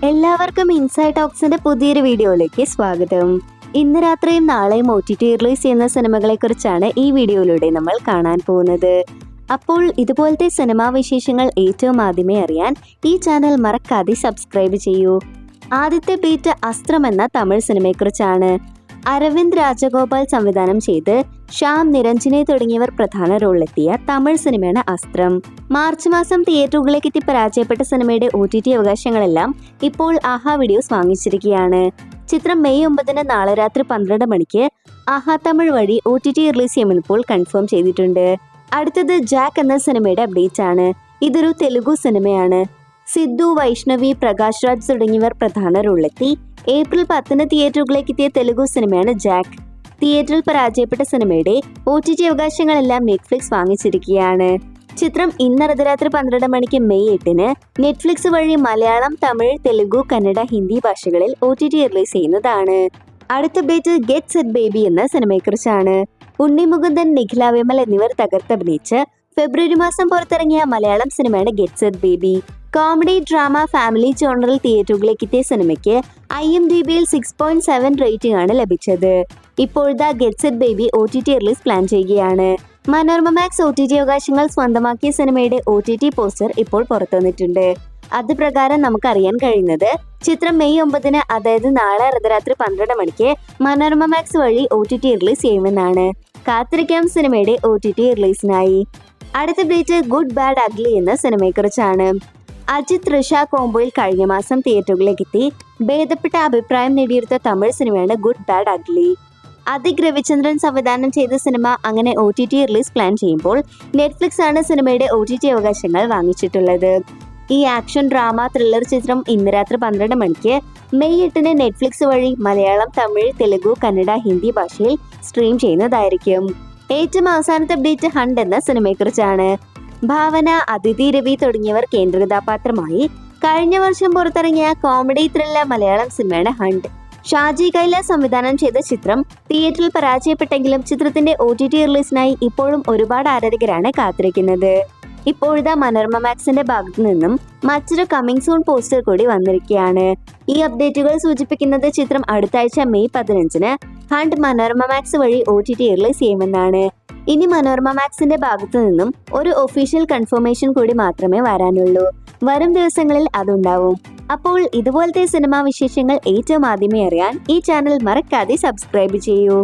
എല്ലാവർക്കും ഇൻസൈഡ് ടോക്സിന്റെ പുതിയൊരു വീഡിയോയിലേക്ക് സ്വാഗതം. ഇന്ന് രാത്രിയും നാളെയും OTT റിലീസ് ചെയ്യുന്ന സിനിമകളെ കുറിച്ചാണ് ഈ വീഡിയോയിലൂടെ നമ്മൾ കാണാൻ പോകുന്നത്. അപ്പോൾ ഇതുപോലത്തെ സിനിമാ വിശേഷങ്ങൾ ഏറ്റവും ആദ്യമേ അറിയാൻ ഈ ചാനൽ മറക്കാതെ സബ്സ്ക്രൈബ് ചെയ്യൂ. ആദ്യത്തെ ബീറ്റ് അസ്ത്രം എന്ന തമിഴ് സിനിമയെക്കുറിച്ചാണ്. അരവിന്ദ് രാജഗോപാൽ സംവിധാനം ചെയ്ത് ശ്യാം നിരഞ്ജനെ തുടങ്ങിയവർ പ്രധാന റോളിലെത്തിയ തമിഴ് സിനിമയാണ് അസ്ത്രം. മാർച്ച് മാസം തിയേറ്ററുകളിലേക്ക് എത്തി പരാജയപ്പെട്ട സിനിമയുടെ OTT അവകാശങ്ങളെല്ലാം ഇപ്പോൾ ആഹാ വീഡിയോസ് വാങ്ങിച്ചിരിക്കുകയാണ്. ചിത്രം മെയ് 9 നാളെ രാത്രി 12 മണിക്ക് ആഹാ തമിഴ് വഴി OTT റിലീസ് ചെയ്യുമെന്നിപ്പോൾ കൺഫേം ചെയ്തിട്ടുണ്ട്. അടുത്തത് ജാക്ക് എന്ന സിനിമയുടെ അപ്ഡേറ്റ് ആണ്. ഇതൊരു തെലുഗു സിനിമയാണ്. സിദ്ധു, വൈഷ്ണവി, പ്രകാശ് രാജ് തുടങ്ങിയവർ പ്രധാന റോളിലെത്തി ഏപ്രിൽ 10 തിയേറ്ററുകളിലേക്ക് എത്തിയ തെലുഗു സിനിമയാണ് ജാക്ക്. തിയേറ്ററിൽ പരാജയപ്പെട്ട സിനിമയുടെ OTT അവകാശങ്ങളെല്ലാം നെറ്റ്ഫ്ലിക്സ് വാങ്ങിച്ചിരിക്കുകയാണ്. ചിത്രം ഇന്ന് അർദ്ധരാത്രി 12 മണിക്ക് മെയ് 8 നെറ്റ്ഫ്ലിക്സ് വഴി മലയാളം, തമിഴ്, തെലുഗു, കന്നഡ, ഹിന്ദി ഭാഷകളിൽ OTT റിലീസ് ചെയ്യുന്നതാണ്. അടുത്ത ബേറ്റ് ഗെറ്റ് സെറ്റ് ബേബി എന്ന സിനിമയെക്കുറിച്ചാണ്. ഉണ്ണി മുകുന്ദൻ, നിഖില വിമൽ എന്നിവർ തകർത്തഭിനയിച്ച് ഫെബ്രുവരി മാസം പുറത്തിറങ്ങിയ മലയാളം സിനിമയാണ് get set baby. Comedy, drama, family ജോണറിൽ തിയേറ്ററുകളിലേക്ക് എത്തിയ സിനിമയ്ക്ക് IMDbയിൽ 6.7 റേറ്റിംഗ് ആണ് ലഭിച്ചത്. ഇപ്പോഴത്തെ get set baby OTT release plan ചെയ്യുകയാണ്. മനോരമ മാക്സ് OTT അവകാശങ്ങൾ സ്വന്തമാക്കിയ സിനിമയുടെ OTT പോസ്റ്റർ ഇപ്പോൾ പുറത്തുവന്നിട്ടുണ്ട്. അത് പ്രകാരം നമുക്കറിയാൻ കഴിയുന്നത് ചിത്രം മെയ് 9 അതായത് നാളെ അർദ്ധരാത്രി 12 മണിക്ക് മനോരമ മാക്സ് വഴി OTT റിലീസ് ചെയ്യുമെന്നാണ്. കാത്തിരിക്കാം സിനിമയുടെ OTT റിലീസിനായി. അടുത്ത ഡേറ്റ് ഗുഡ് ബാഡ് അഗ്ലി എന്ന സിനിമയെക്കുറിച്ചാണ്. അജിത് ഋഷ കോംബോയിൽ കഴിഞ്ഞ മാസം തിയേറ്ററുകളിലേക്ക് എത്തി ഭേദപ്പെട്ട അഭിപ്രായം നേടിയെടുത്ത തമിഴ് സിനിമയാണ് ഗുഡ് ബാഡ് അഗ്ലി. അതിക് രവിചന്ദ്രൻ സംവിധാനം ചെയ്ത സിനിമ അങ്ങനെ OTT റിലീസ് പ്ലാൻ ചെയ്യുമ്പോൾ നെറ്റ്ഫ്ലിക്സ് ആണ് സിനിമയുടെ OTT അവകാശങ്ങൾ വാങ്ങിച്ചിട്ടുള്ളത്. ഈ ആക്ഷൻ ഡ്രാമ ത്രില്ലർ ചിത്രം ഇന്ന് രാത്രി 12 മണിക്ക് മെയ് 8 നെറ്റ്ഫ്ലിക്സ് വഴി മലയാളം, തമിഴ്, തെലുഗു, കന്നഡ, ഹിന്ദി ഭാഷയിൽ സ്ട്രീം ചെയ്യുന്നതായിരിക്കും. ഏറ്റവും അവസാനത്തെ അപ്ഡേറ്റ് ഹണ്ട് എന്ന സിനിമയെക്കുറിച്ചാണ്. ഭാവന, അതിഥി രവി തുടങ്ങിയവർ കേന്ദ്ര കഥാപാത്രമായി കഴിഞ്ഞ വർഷം പുറത്തിറങ്ങിയ കോമഡി ത്രില്ലർ മലയാളം സിനിമയാണ് ഹണ്ട്. ഷാജി കൈലാസ് സംവിധാനം ചെയ്ത ചിത്രം തിയേറ്ററിൽ പരാജയപ്പെട്ടെങ്കിലും ചിത്രത്തിന്റെ OTT റിലീസിനായി ഇപ്പോഴും ഒരുപാട് ആരാധകരാണ് കാത്തിരിക്കുന്നത്. ഇപ്പോഴത്തെ മനോരമ മാക്സിന്റെ ഭാഗത്തു നിന്നും മറ്റൊരു കമ്മിങ് സൂൺ പോസ്റ്റർ കൂടി വന്നിരിക്കുകയാണ്. ഈ അപ്ഡേറ്റുകൾ സൂചിപ്പിക്കുന്നത് ചിത്രം അടുത്ത ആഴ്ച മെയ് 15 ഹണ്ട് മനോരമ മാക്സ് വഴി OTT റിലീസ് ചെയ്യുമെന്നാണ്. ഇനി മനോരമ മാക്സിന്റെ ഭാഗത്തു നിന്നും ഒരു ഒഫീഷ്യൽ കൺഫർമേഷൻ കൂടി മാത്രമേ വരാനുള്ളൂ. വരും ദിവസങ്ങളിൽ അതുണ്ടാവും. അപ്പോൾ ഇതുപോലത്തെ സിനിമാ വിശേഷങ്ങൾ ഏറ്റവും ആദ്യമേ അറിയാൻ ഈ ചാനൽ മറക്കാതെ സബ്സ്ക്രൈബ് ചെയ്യൂ.